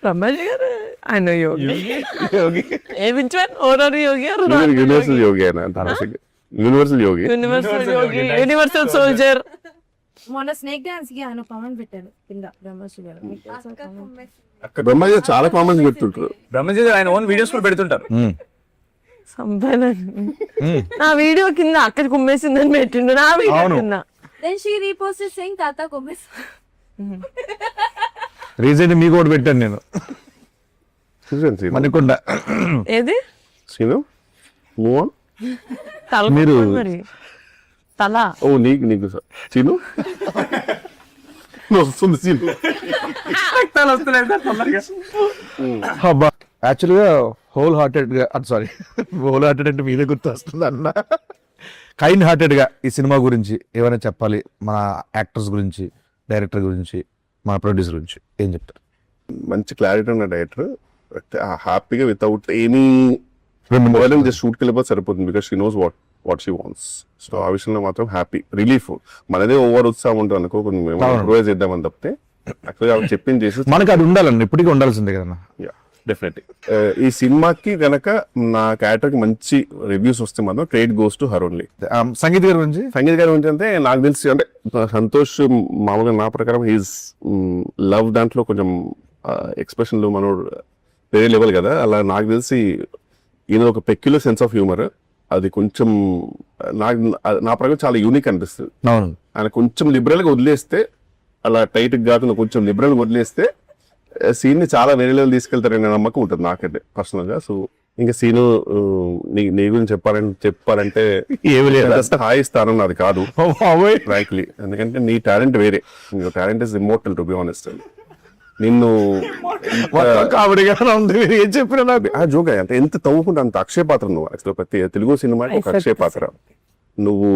బ్రహ్మాజీ గారు ఆయన యోగి. యూనివర్సల్ యోగి ఆయన, యూనివర్సల్ యోగి, యూనివర్సల్ సోల్జర్. మొన్న స్నేక్ డాన్స్ కి ఆయన కామెంట్ పెట్టారు కింద బ్రహ్మశ్రీ గారు. బ్రహ్మాజీ గారు చాలా కామెంట్స్ పెడుతుంటారు. బ్రహ్మజీ ఆయన ఓన్ వీడియోస్ కూడా పెడుతుంటారు. నా వీడియో కింద అక్కడ కుమ్మేసిందని పెట్టిండు, నా వీడియో కింద. Then she reposted saying తాత కుమ్మేసి. రీసెంట్ మీకు ఒకటి పెట్టాను నేను, మణికొండ. ఏది? Scene move on. తల మీరు మరి తల. ఓ నీకు సీను వస్తుంది సీను. యాక్చువల్ గా హోల్ హార్టెడ్ గా హోల్ హార్టెడ్ అంటే మీదే గుర్తు వస్తుంది అన్న. కైండ్ హార్టెడ్ గా ఈ సినిమా గురించి ఏమైనా చెప్పాలి, మన యాక్టర్స్ గురించి, డైరెక్టర్ గురించి, మన ప్రొడ్యూసర్ గురించి ఏం చెప్తారు? మంచి క్లారిటీ ఉన్న డైరెక్టర్, హ్యాపీగా వితౌట్ ఎనీ జస్ట్ షూట్కి వెళ్ళిపోతే సరిపోతుంది. Because she knows what she wants. So ఆ విషయంలో మాత్రం హ్యాపీ, రిలీఫ్. మనదే ఓవర్ ఉత్సాహం ఉంటుంది అనుకో, ఇంప్రూవైజ్ చేద్దామని తప్పితే యాక్చువల్గా ఆవిడ చెప్పింది చేసి మనకి అది ఉండాలండి, ఇప్పటికీ ఉండాల్సిందే కదా. డెఫినెట్లీ ఈ సినిమాకి గనక నా క్యారెక్టర్ కి మంచి రివ్యూస్ వస్తే మాత్రం credit goes to her only. Sangeet గారి గురించి అంటే నాకు తెలిసి అంటే సంతోష్ మామూలుగా నా ప్రకారం హీస్ లవ్ దాంట్లో కొంచెం ఎక్స్ప్రెషన్లు మనోడు వేరే లెవెల్ కదా. అలా నాకు తెలిసి ఈయన ఒక పెక్యులర్ సెన్స్ ఆఫ్ హ్యూమర్, అది కొంచెం నా ప్రకారం చాలా యూనిక్ అనిపిస్తుంది. ఆయన కొంచెం లిబరల్ గా వదిలేస్తే, అలా టైట్ కాకుండా కొంచెం లిబరల్ గా వదిలేస్తే సీన్ ని చాలా వేరే లెవెల్ తీసుకెళ్తారనే నమ్మకం ఉంటుంది నాకైతే పర్సనల్ గా. సో ఇంకా సీను నీ గురించి చెప్పాలంటే ఏమి లేదు, స్థాయి స్థానం నాది కాదు ఫ్రాంక్లీ. ఎందుకంటే నీ టాలెంట్ వేరే, నీ talent is immortal to be honest. నిన్ను ఏం చెప్పినా నాకు జోక్ అంటే ఎంత తవ్వుకుంటే అంత అక్షయ పాత్ర నువ్వు. యాక్చువల్ ప్రతి తెలుగు సినిమాకి ఒక అక్షయ పాత్ర నువ్వు.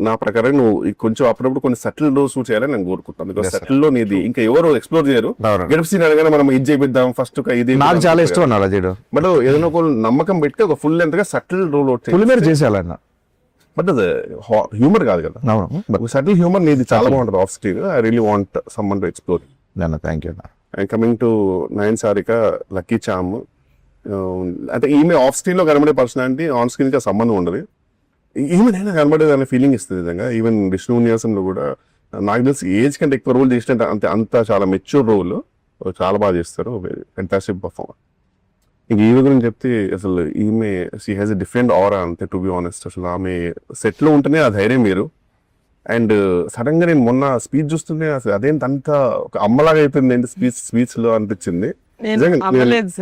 నా ప్రకారం నువ్వు కొంచెం అప్పుడప్పుడు కొన్ని సటిల్ లో షూట్ చేయాలని నేను కోరుకుంటాను. బికాస్ సటిల్ లో నీది ఇంకా ఎవరు ఎక్స్ప్లోర్ చేయరు. గెటప్ సీన్ అనగానే మనం ఇది చేపిద్దాం ఫస్ట్ ఇది, నాకు చాలా ఇష్టం అలా చేయడం. బట్ ఏదైనా ఒక నమ్మకం పెట్టి ఒక ఫుల్ లెంత్ గా సటిల్ రోల్ చేసేయాలన్న. బట్ అది హ్యూమర్ కాదు కదా, సటిల్ హ్యూమర్ నీది చాలా బాగుంటుంది off screen. I really want someone to explore. Thank you. And coming to Nayan Sarika, lucky charm, అంటే ఈమె ఆఫ్ స్క్రీన్ లో కనబడే పర్సనాలిటీ ఆన్ స్క్రీన్ కి సంబంధం ఉండదు. ఈమెనైనా కనబడేది అనే ఫీలింగ్ ఇస్తుంది నిజంగా. ఈవెన్ విష్ణు నివాసంలో కూడా నాకు తెలిసి ఏజ్ కంటే ఎక్కువ రోల్ చేసినట్టు అంత చాలా మెచ్యూర్ రోల్, చాలా బాగా చేస్తారు, ఫెంటాస్టిక్ పర్ఫార్మర్. ఇంక ఈమె గురించి చెప్తే అసలు ఈమె షీ హ్యాస్ ఎ డిఫరెంట్ ఆరా అంతే, టు బి ఆనెస్ట్. అసలు ఆమె సెట్ లో ఉంటేనే ఆ ధైర్యం వేరు. అండ్ సడన్ గా నేను మొన్న స్పీచ్ చూస్తుంటే అసలు అదేంటి అంత ఒక అమ్మలాగా అయిపోయింది ఏంటి స్పీచ్ లో అనిపించింది. నిజంగా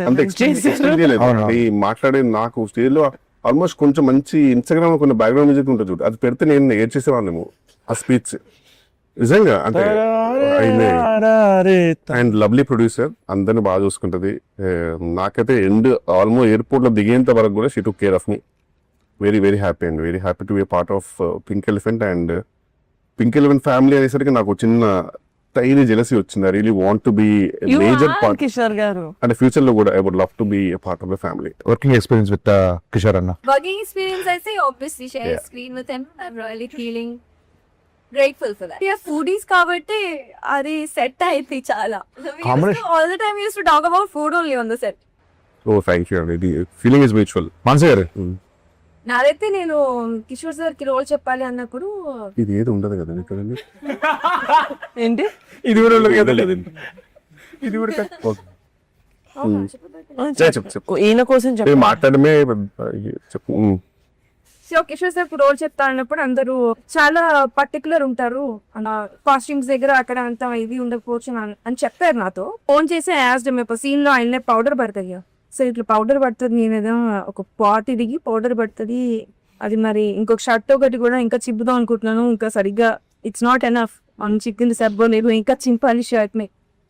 అంత expect చేయలేదు. ఈ మాట్లాడేది నాకు స్టేజ్ లో ఆల్మోస్ట్ కొంచెం మంచి ఇన్స్టాగ్రామ్ లో కొన్ని బ్యాక్గ్రౌండ్ మ్యూజిక్ ఉంటుంది చూడు, అది పెడితే నేను ఏడ్చేసేవాళ్ళేమో ఆ స్పీచ్. నిజంగా అంటే అండ్ లవ్లీ ప్రొడ్యూసర్, అందరిని బాగా చూసుకుంటది. నాకైతే ఆల్మోస్ట్ ఎయిర్పోర్ట్ లో దిగేంత వరకు కూడా she took care of me. Very very happy and very happy to be part of pink elephant. And pink elephant family అనేసరికి నాకు చిన్న టైనీ జెలసీ వచ్చింది. I really want to be major part Kishore garu. అంటే future లో కూడా I would love to be a part of the family. Working experience with Kishore అన్న. Working experience, I say obviously share Yeah. screen with him. I'm really feeling grateful for that. Yeah, foodies కాబట్టి అది set అయింది చాలా. Combination. All the time we used to talk about food only on the set. ఓ thank you అండి, feeling is mutual. Manasa garu నాదైతే నేను Kishore sir కి role చెప్పాలి అన్నప్పుడు ఇది ఏది ఉండదు కదా ఇక్కడ. ఏంటి ఇది కూడా ఉండదు కదా, ఇది కూడా చెప్పు ఈయన కోసం చెప్పు. మాట్లాడమే చెప్పు. సో కిషోర్ సార్ రోల్ చెప్తా అన్నప్పుడు అందరూ చాలా పర్టికులర్ ఉంటారు, కాస్ట్యూమ్స్ దగ్గర అక్కడ అంత ఇది ఉండకపోవచ్చు అని చెప్పారు నాతో. ఫోన్ చేసి యాజ్ మేము సీన్ లో ఆయన పౌడర్ పడుతుంది, సో ఇట్లా పౌడర్ పడుతుంది, నేను ఏదో ఒక పాట్ దిగి పౌడర్ పడుతుంది, అది మరి ఇంకొక షర్ట్ ఒకటి కూడా ఇంకా చిప్పుదాం అనుకుంటున్నాను, ఇంకా సరిగ్గా ఇట్స్ నాట్ ఎనఫ్ అని చిక్కింది సబ్బో, నేను ఇంకా చింపాలి షర్ట్ మే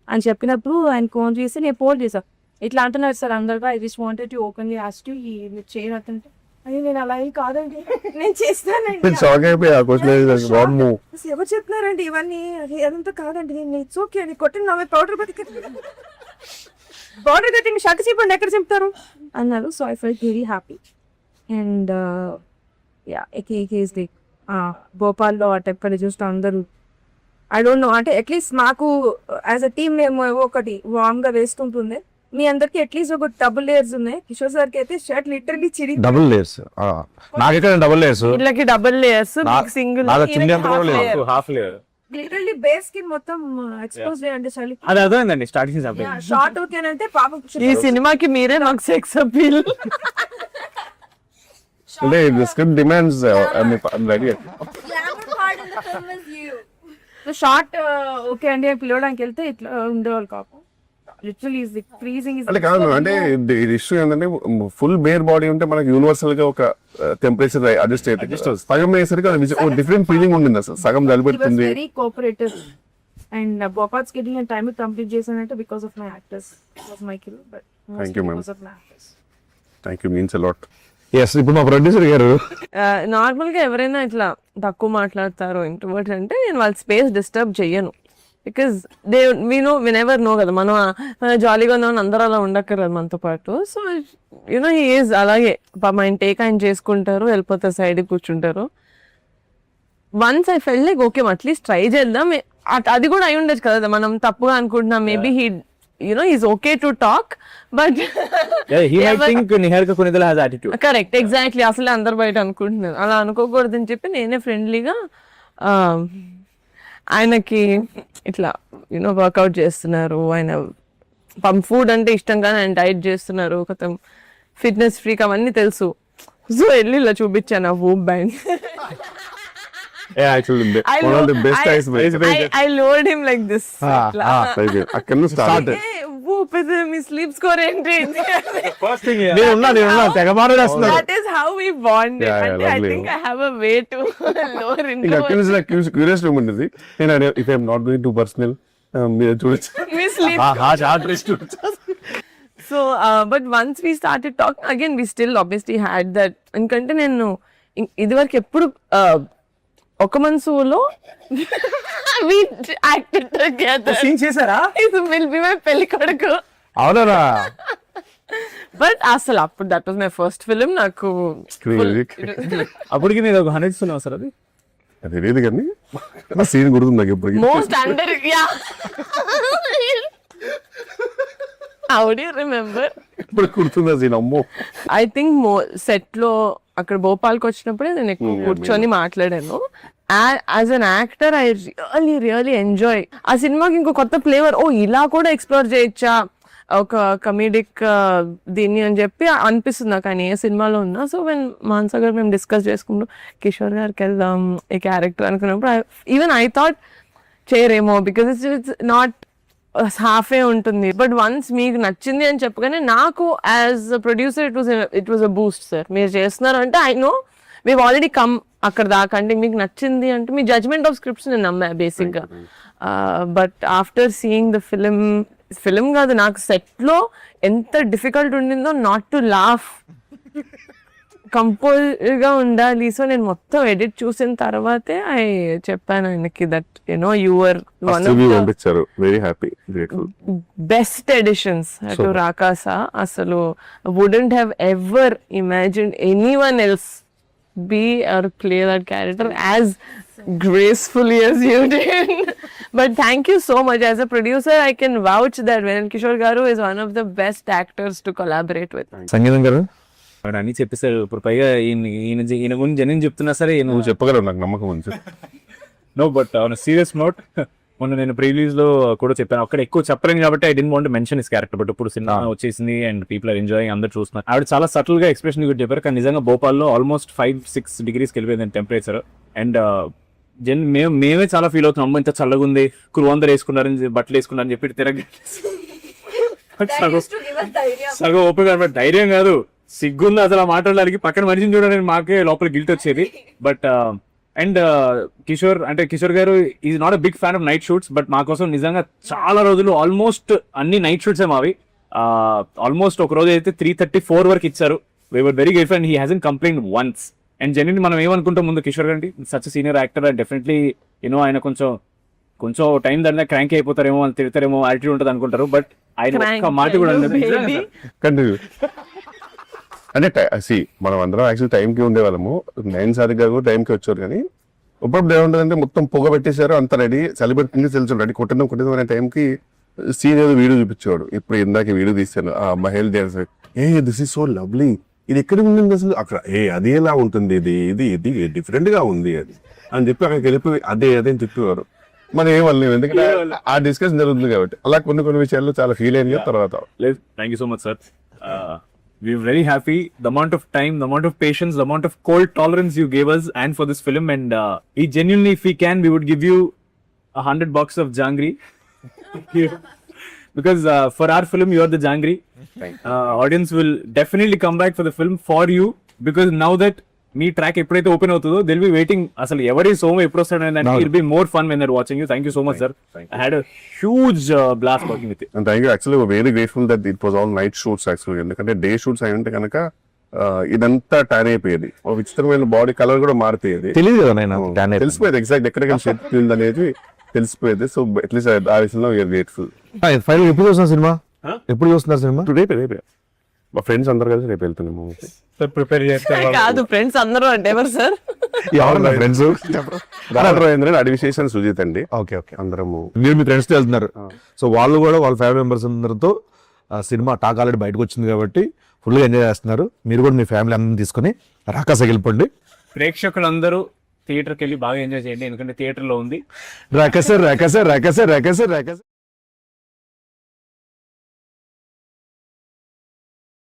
అని చెప్పినప్పుడు ఆయన ఫోన్ చేసి నేను ఫోన్ చేశాను. ఇట్లా అంటున్నారు సార్ అందరిగా, I just wanted to openly ask you మీరు చేయనట్టుంటే, అయ్యో నేను అలా ఏం కాదండి నేను చేస్తానండి. షాక్ అయిపోయి ఆ క్వశ్చన్ అసలు ఎవరు చెప్తున్నారండి ఇవన్నీ, అది అదంతా కాదండి, నేను ఇట్స్ ఓకే అని కొట్టిన నా పౌడర్ పౌడర్ కట్టింగ్ షర్ట్ చెప్పండి ఎక్కడ చెప్తారు అన్నారు. So I felt very happy. And yeah case the భోపాల్లో అటు ఎక్కడ చూస్తే అందరూ ఐ డోంట్ నో, అంటే అట్లీస్ట్ మాకు యాజ్ అ టీమ్ మేము ఒకటి వార్మ్ గా వేస్తుంటుంది, మీ అందరికి అట్లీస్ట్ ఒక డబుల్ లేయర్స్ ఉన్నాయి. కిషోర్ సార్ కి అయితే షర్ట్ లిటరలీ చిరి డబుల్ లేయర్స్. నాకెక్కడ డబుల్ లేయర్స్, వీళ్ళకి double layers, single half layer literally base కి మొత్తం ఎక్స్పోజ్ చేయండి చలి. అది అర్థమైందండి స్టార్టింగ్ షార్ట్ ఓకే అంటే పాపం ఈ సినిమాకి మీరే నాకు సెక్స్ అపీల్. అంటే script demands ready. Glamour part in the film is you. Short okay అండి అని పిలవడానికి వెళ్తే ఇట్లా ఉండేవాళ్ళు కాపు. లిటరల్లీ ఇస్ ఫ్రీజింగ్ ఇస్ అంటే కాదు, అంటే ఇష్యూ ఏంటంటే ఫుల్ బేర్ బాడీ ఉంటే మనకి యూనివర్సల్ గా ఒక టెంపరేచర్ అడ్జస్ట్ అయితే సగం అయ్యేసరికి డిఫరెంట్ ఫీలింగ్ ఉండింది. అసలు సగం చలిపెడుతుంది. Very cooperative and Bhopal schedule నేను టైం కంప్లీట్ చేశానంటే because of my actors, was my kill, but Thank you, ma'am. Because of my actors. Thank you, means a lot. Yes. ఇప్పుడు మా ప్రొడ్యూసర్ గారు నార్మల్ గా ఎవరైనా ఇట్లా తక్కువ మాట్లాడతారు ఇంట్రోవర్ట్ అంటే నేను వాళ్ళ స్పేస్ డిస్టర్బ్ చెయ్యను, బికాస్ వినెవర్ నో కదా, మనం జాలీగా ఉన్నామని అందరూ అలా ఉండక్కర్లేదు మనతో పాటు. సో యూనో హీ ఈజ్ అలాగే ఆయన టేక్ ఆయన చేసుకుంటారు, వెళ్ళిపోతారు, సైడ్ కూర్చుంటారు. Once I fell like okay at least try చేద్దాం, అది కూడా అయి ఉండొచ్చు కదా, మనం తప్పుగా అనుకుంటున్నాం, maybe he is okay to talk, but correct exactly అసలే అందరు బయట అనుకుంటున్నారు, అలా అనుకోకూడదని చెప్పి నేనే ఫ్రెండ్లీగా ఆయనకి ఇట్లా వర్కౌట్ చేస్తున్నారు, ఆయన ఫుడ్ అంటే ఇష్టం కానీ ఆయన డైట్ చేస్తున్నారు, కొత్త ఫిట్నెస్ ఫ్రీక్ అవన్నీ తెలుసు. సో వెళ్ళి ఇలా చూపించాను ఆ వూప్ band. I lured him like this. అక్కడ నుంచి స్టార్ట్. మీ స్లీప్ స్కోర్ ఏంటి? That is how we bonded. And I think I have a way to lower into curious ఉండేది. నేను if I'm not going to personal మీరు చూడొచ్చు. we sleep. So but once we started talking again, we still obviously had that. ఎందుకంటే నేను ఇదివరకు ఎప్పుడు ఒక మనసులో we acted together. సీన్ చేశారా? It will be my పెళ్లి కొడుకు. అవునరా? బట్ అసలు అప్పుడు that was my first film. నాకు అప్పటికి నేను ఒక 100 ఇస్తున్నావు సార్. అది తెలియదు కానీ సీన్ గుర్తుంది నాకు ఎప్పటికీ. Most under yeah. How do you remember? ఇప్పుడు గుర్తుందా సీన్? అమ్మో. I think సెట్ లో అక్కడ భోపాల్కి వచ్చినప్పుడే నేను ఎక్కువ కూర్చొని మాట్లాడాను. As an actor I really enjoy ఆ సినిమాకి ఇంకో కొత్త ఫ్లేవర్, ఓ ఇలా కూడా ఎక్స్ప్లోర్ చేయొచ్చా ఒక కమీడిక్ దీన్ని అని చెప్పి అనిపిస్తుంది నాకు ఆయన ఏ సినిమాలో ఉన్నా. సో వెన్ మానస గారు మేము డిస్కస్ చేసుకుంటూ కిషోర్ గారికి వెళ్దాం ఈ క్యారెక్టర్ అనుకున్నప్పుడు ఈవెన్ ఐ థాట్ చేయరేమో బికాజ్ ఇట్స్ నాట్ హాఫే ఉంటుంది. బట్ వన్స్ మీకు నచ్చింది అని చెప్పగానే నాకు as a producer it was a boost. Sir మీరు చేస్తున్నారు అంటే I know we already come అక్కడ దాకా, అంటే మీకు నచ్చింది అంటే మీ జడ్జ్మెంట్ ఆఫ్ స్క్రిప్ట్స్ నేను నమ్మా బేసిక్గా. But after seeing the film కాదు నాకు సెట్లో ఎంత డిఫికల్ట్ ఉండిందో నాట్ టు లాఫ్, కంపోజ్గా ఉండాలి. సో నేను మొత్తం ఎడిట్ చూసిన తర్వాతే చెప్పాను ఆయనకి that you know your one of పంపించారు, very happy, grateful. Best editions to రాకాసా. అసలు wouldn't have ever imagined anyone else be or play that character as gracefully as you did. But thank you so much. As a producer, I can vouch that Venan Kishore Garu is one of the best actors to collaborate with. సంగీతం గారు ఆయన అన్ని చెప్పేశారు. ఇప్పుడు పైగా ఈయన గురించి జనం చెప్తున్నా సరే నువ్వు చెప్పగలవు, నాకు నమ్మకం ఉంది. No but on serious note మొన్న నేను ప్రీలీజ్ లో కూడా చెప్పాను, అక్కడ ఎక్కువ చెప్పలేను కాబట్టి I don't want mention his character. But ఇప్పుడు సినిమా వచ్చేసింది అండ్ పీపుల్ ఆర్ ఎంజాయింగ్, అందరూ చూస్తున్నారు. ఆవిడ చాలా సటిల్ గా ఎక్స్ప్రెషన్ కూడా చెప్పారు. కానీ నిజంగా భోపాల్లో ఆల్మోస్ట్ 5-6 degrees వెళ్ళిపోయింది టెంపరేచర్. అండ్ మేమే చాలా ఫీల్ అవుతున్నాం, అమ్మ ఇంత చల్లగా ఉంది, క్రూ అందరు వేసుకున్నారని బట్టలు వేసుకున్నారని చెప్పి తిరగ సగం ఓపెన్ అనమాట. ధైర్యం కాదు, సిగ్గుంది అసలు ఆ మాట్లాడడానికి. పక్కన మనిషిని చూడడానికి మాకే లోపల గిల్ట్ వచ్చేది. But and Kishore garu is not a big fan of night shoots, but మా కోసం నిజంగా చాలా రోజులు ఆల్మోస్ట్ అన్ని నైట్ షూట్స్ మావి. ఆల్మోస్ట్ ఒక రోజు అయితే 3:34 వరకు ఇచ్చారు. We were very grateful and he హాజన్ complaint once. And genuine మనం ఏమనుకుంటాం ముందు కిషోర్ గారి such senior actor definitely you know ఆయన కొంచెం టైం దాని క్రాంక్ అయిపోతారేమో, వాళ్ళు తిడతారేమో, యాటిట్యూడ్ ఉంటుంది అనుకుంటారు. బట్ ఆయన ఒక్క మాట కూడా కంటిన్యూ అంటే మనం అందరం యాక్చువల్ టైంకి ఉండేవాళ్ళము. 9 సార్లు గారు టైంకి వచ్చారు. కానీ ఇప్పుడు ఏముంటుందంటే మొత్తం పొగ పెట్టేశారు, అంత రెడీ సెలబ్రిటీ తెలుసు రెడీ కొట్టడం అనే టైంకి సీన్ ఏదో వీడియో చూపించేవాడు. ఇప్పుడు ఇందాక వీడియో తీశాను ఆ మహేల్ dance, this is so lovely, ఇది ఎక్కడ ఉండింది అసలు అక్కడ, అది ఎలా ఉంటుంది, ఇది డిఫరెంట్ గా ఉంది అది అని చెప్పి అక్కడికి వెళ్ళిపోయి అదే అని చెప్పేవారు. మనం ఏమన్నా ఎందుకంటే ఆ డిస్కషన్ జరుగుతుంది కాబట్టి అలా కొన్ని విషయాల్లో చాలా ఫీల్ అయింది. తర్వాత thank you so much sir. We're very happy. The amount of time, the amount of patience, the amount of cold tolerance you gave us and for this film. And we genuinely, if we can, we would give you $100 of jangri. Because for our film, you are the jangri. Audience will definitely come back for the film for you. Because now that me track ఎప్పుడైతే open అవుతుందో Dil be waiting అసలు ఎవరి సోమ ఎప్పుడు వస్తాడు అని. It be more fun when they're watching you. Thank you so much sir. I had a huge blast working with you. And thank you. Actually very grateful that it was all night shoots actually. ఎందుకంటే day shoots అయి ఉంటే కనుక ఇదంతా tan అయిపోయేది, విచిత్రమైన body colour కూడా మారిపోయేది. తెలియదు కదా నేను తెలిసిపోయేది ఎగ్జాక్ట్ ఎక్కడికి షెట్ అనేది తెలిసిపోయేది. సో అట్లీస్ట్ ఆ విషయంలో వీఆర్ గ్రేట్ఫుల్. ఫైనల్ ఎప్పుడు చూస్తున్నారు సినిమా? ఎప్పుడు చూస్తున్నారు సినిమా? రేపే మా ఫ్రెండ్స్ అందరు కలిసి రేపు వెళ్తున్నాము. ప్రిపేర్ చేస్తే కాదు ఫ్రెండ్స్ అందరూ అంటే ఎవరు సార్? ఫ్రెండ్స్ అడివిశేషన్ సుజిత్ అండి. ఓకే అందరము మీరు మీ ఫ్రెండ్స్ తో వెళ్తున్నారు. సో వాళ్ళు కూడా వాళ్ళ ఫ్యామిలీ మెంబర్స్ అందరితో సినిమా టాక్ ఆల్రెడీ బయటకు వచ్చింది కాబట్టి ఫుల్ గా ఎంజాయ్ చేస్తున్నారు. మీరు కూడా మీ ఫ్యామిలీ అందరిని తీసుకుని రాకాసకి వెళ్ళిపోండి. ప్రేక్షకులందరూ థియేటర్కి వెళ్ళి బాగా ఎంజాయ్ చేయండి, ఎందుకంటే థియేటర్ లో ఉంది రాకాస.